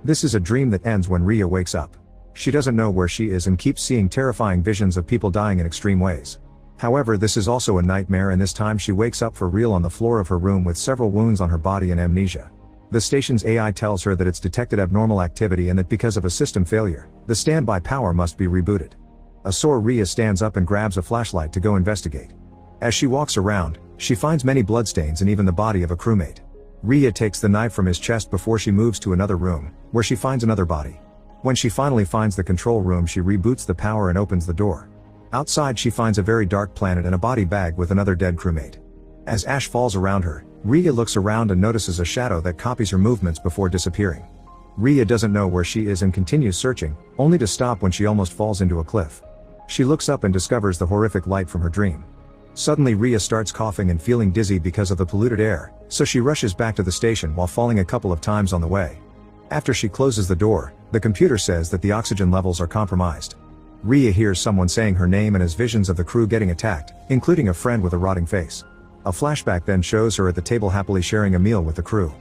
This is a dream that ends when Rhea wakes up. She doesn't know where she is and keeps seeing terrifying visions of people dying in extreme ways. However, this is also a nightmare, and this time she wakes up for real on the floor of her room with several wounds on her body and amnesia. The station's AI tells her that it's detected abnormal activity and that because of a system failure, the standby power must be rebooted. A sore Rhea stands up and grabs a flashlight to go investigate. As she walks around, she finds many bloodstains and even the body of a crewmate. Rhea takes the knife from his chest before she moves to another room, where she finds another body. When she finally finds the control room, she reboots the power and opens the door. Outside, she finds a very dark planet and a body bag with another dead crewmate. As ash falls around her, Rhea looks around and notices a shadow that copies her movements before disappearing. Rhea doesn't know where she is and continues searching, only to stop when she almost falls into a cliff. She looks up and discovers the horrific light from her dream. Suddenly Rhea starts coughing and feeling dizzy because of the polluted air, so she rushes back to the station while falling a couple of times on the way. After she closes the door, the computer says that the oxygen levels are compromised. Rhea hears someone saying her name and has visions of the crew getting attacked, including a friend with a rotting face. A flashback then shows her at the table happily sharing a meal with the crew.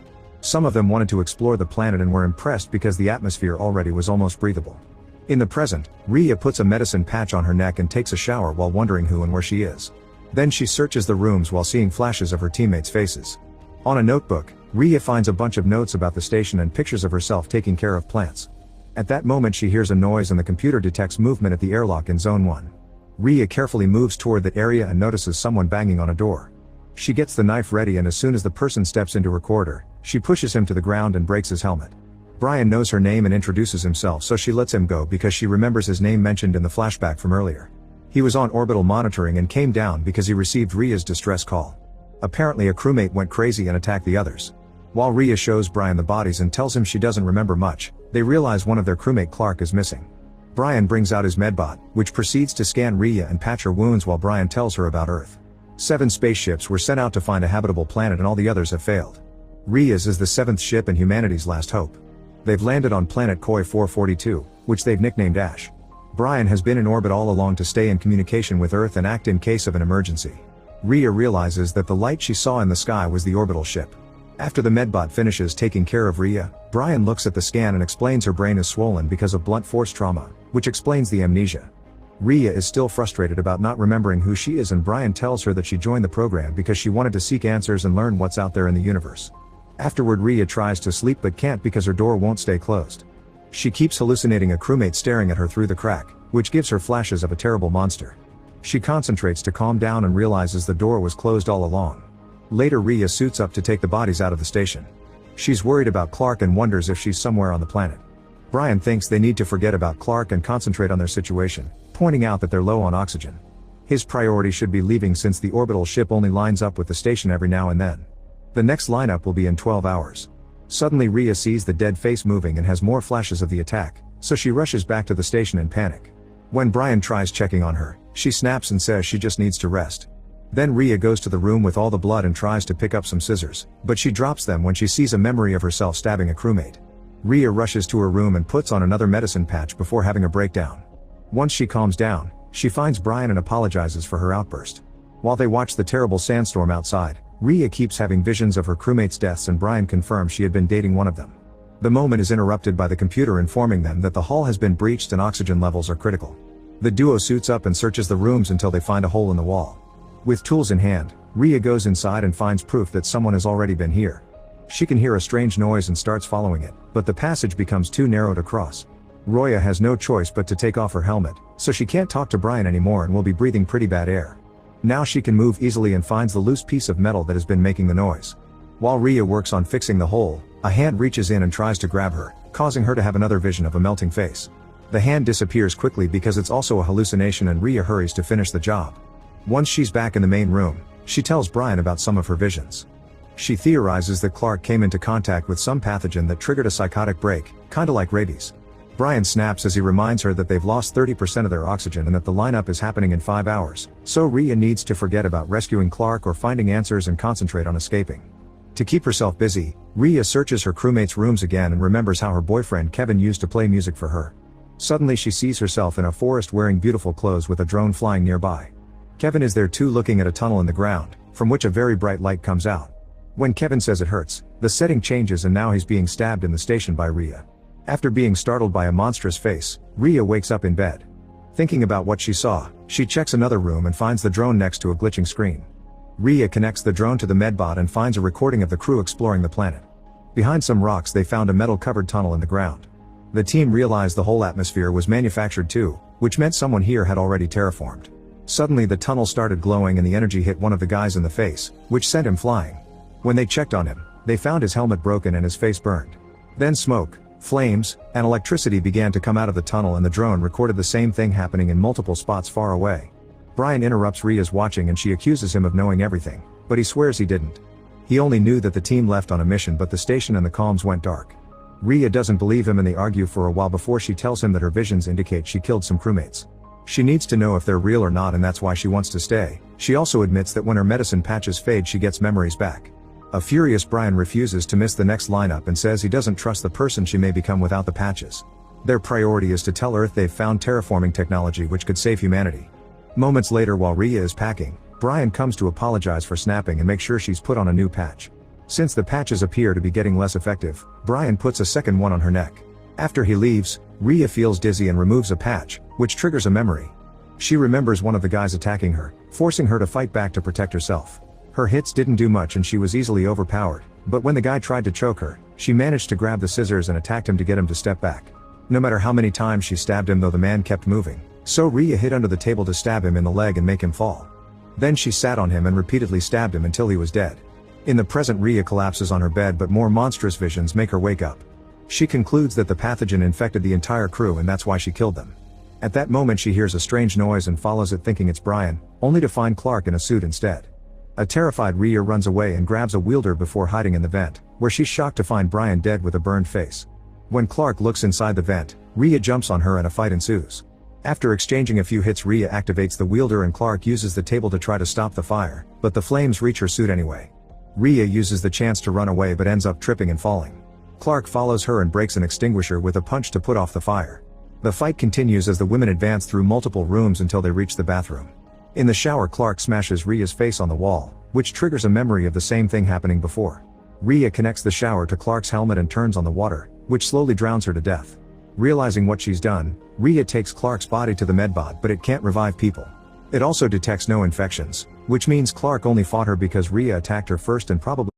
Some of them wanted to explore the planet and were impressed because the atmosphere already was almost breathable. In the present, Rhea puts a medicine patch on her neck and takes a shower while wondering who and where she is. Then she searches the rooms while seeing flashes of her teammates' faces. On a notebook, Rhea finds a bunch of notes about the station and pictures of herself taking care of plants. At that moment she hears a noise and the computer detects movement at the airlock in Zone 1. Rhea carefully moves toward that area and notices someone banging on a door. She gets the knife ready, and as soon as the person steps into her corridor, she pushes him to the ground and breaks his helmet. Brian knows her name and introduces himself, so she lets him go because she remembers his name mentioned in the flashback from earlier. He was on orbital monitoring and came down because he received Rhea's distress call. Apparently a crewmate went crazy and attacked the others. While Rhea shows Brian the bodies and tells him she doesn't remember much, they realize one of their crewmate Clark is missing. Brian brings out his medbot, which proceeds to scan Rhea and patch her wounds while Brian tells her about Earth. 7 spaceships were sent out to find a habitable planet and all the others have failed. Rhea's is the 7th ship and humanity's last hope. They've landed on planet Koi 442, which they've nicknamed Ash. Brian has been in orbit all along to stay in communication with Earth and act in case of an emergency. Rhea realizes that the light she saw in the sky was the orbital ship. After the medbot finishes taking care of Rhea, Brian looks at the scan and explains her brain is swollen because of blunt force trauma, which explains the amnesia. Rhea is still frustrated about not remembering who she is, and Brian tells her that she joined the program because she wanted to seek answers and learn what's out there in the universe. Afterward, Rhea tries to sleep but can't because her door won't stay closed. She keeps hallucinating a crewmate staring at her through the crack, which gives her flashes of a terrible monster. She concentrates to calm down and realizes the door was closed all along. Later, Rhea suits up to take the bodies out of the station. She's worried about Clark and wonders if she's somewhere on the planet. Brian thinks they need to forget about Clark and concentrate on their situation, pointing out that they're low on oxygen. His priority should be leaving since the orbital ship only lines up with the station every now and then. The next lineup will be in 12 hours. Suddenly Rhea sees the dead face moving and has more flashes of the attack, so she rushes back to the station in panic. When Brian tries checking on her, she snaps and says she just needs to rest. Then Rhea goes to the room with all the blood and tries to pick up some scissors, but she drops them when she sees a memory of herself stabbing a crewmate. Rhea rushes to her room and puts on another medicine patch before having a breakdown. Once she calms down, she finds Brian and apologizes for her outburst. While they watch the terrible sandstorm outside, Rhea keeps having visions of her crewmates' deaths, and Brian confirms she had been dating one of them. The moment is interrupted by the computer informing them that the hull has been breached and oxygen levels are critical. The duo suits up and searches the rooms until they find a hole in the wall. With tools in hand, Rhea goes inside and finds proof that someone has already been here. She can hear a strange noise and starts following it, but the passage becomes too narrow to cross. Rhea has no choice but to take off her helmet, so she can't talk to Brian anymore and will be breathing pretty bad air. Now she can move easily and finds the loose piece of metal that has been making the noise. While Rhea works on fixing the hole, a hand reaches in and tries to grab her, causing her to have another vision of a melting face. The hand disappears quickly because it's also a hallucination, and Rhea hurries to finish the job. Once she's back in the main room, she tells Brian about some of her visions. She theorizes that Clark came into contact with some pathogen that triggered a psychotic break, kinda like rabies. Brian snaps as he reminds her that they've lost 30% of their oxygen and that the lineup is happening in 5 hours, so Rhea needs to forget about rescuing Clark or finding answers and concentrate on escaping. To keep herself busy, Rhea searches her crewmates' rooms again and remembers how her boyfriend Kevin used to play music for her. Suddenly she sees herself in a forest wearing beautiful clothes with a drone flying nearby. Kevin is there too, looking at a tunnel in the ground, from which a very bright light comes out. When Kevin says it hurts, the setting changes and now he's being stabbed in the station by Rhea. After being startled by a monstrous face, Rhea wakes up in bed. Thinking about what she saw, she checks another room and finds the drone next to a glitching screen. Rhea connects the drone to the medbot and finds a recording of the crew exploring the planet. Behind some rocks they found a metal-covered tunnel in the ground. The team realized the whole atmosphere was manufactured too, which meant someone here had already terraformed. Suddenly the tunnel started glowing and the energy hit one of the guys in the face, which sent him flying. When they checked on him, they found his helmet broken and his face burned. Then smoke, flames, and electricity began to come out of the tunnel and the drone recorded the same thing happening in multiple spots far away. Brian interrupts Rhea's watching and she accuses him of knowing everything, but he swears he didn't. He only knew that the team left on a mission but the station and the comms went dark. Rhea doesn't believe him and they argue for a while before she tells him that her visions indicate she killed some crewmates. She needs to know if they're real or not and that's why she wants to stay. She also admits that when her medicine patches fade she gets memories back. A furious Brian refuses to miss the next lineup and says he doesn't trust the person she may become without the patches. Their priority is to tell Earth they've found terraforming technology which could save humanity. Moments later while Rhea is packing, Brian comes to apologize for snapping and make sure she's put on a new patch. Since the patches appear to be getting less effective, Brian puts a second one on her neck. After he leaves, Rhea feels dizzy and removes a patch, which triggers a memory. She remembers one of the guys attacking her, forcing her to fight back to protect herself. Her hits didn't do much and she was easily overpowered, but when the guy tried to choke her, she managed to grab the scissors and attacked him to get him to step back. No matter how many times she stabbed him though the man kept moving, so Rhea hid under the table to stab him in the leg and make him fall. Then she sat on him and repeatedly stabbed him until he was dead. In the present Rhea collapses on her bed but more monstrous visions make her wake up. She concludes that the pathogen infected the entire crew and that's why she killed them. At that moment she hears a strange noise and follows it thinking it's Brian, only to find Clark in a suit instead. A terrified Rhea runs away and grabs a wielder before hiding in the vent, where she's shocked to find Brian dead with a burned face. When Clark looks inside the vent, Rhea jumps on her and a fight ensues. After exchanging a few hits Rhea activates the wielder and Clark uses the table to try to stop the fire, but the flames reach her suit anyway. Rhea uses the chance to run away but ends up tripping and falling. Clark follows her and breaks an extinguisher with a punch to put off the fire. The fight continues as the women advance through multiple rooms until they reach the bathroom. In the shower Clark smashes Rhea's face on the wall, which triggers a memory of the same thing happening before. Rhea connects the shower to Clark's helmet and turns on the water, which slowly drowns her to death. Realizing what she's done, Rhea takes Clark's body to the medbot but it can't revive people. It also detects no infections, which means Clark only fought her because Rhea attacked her first and probably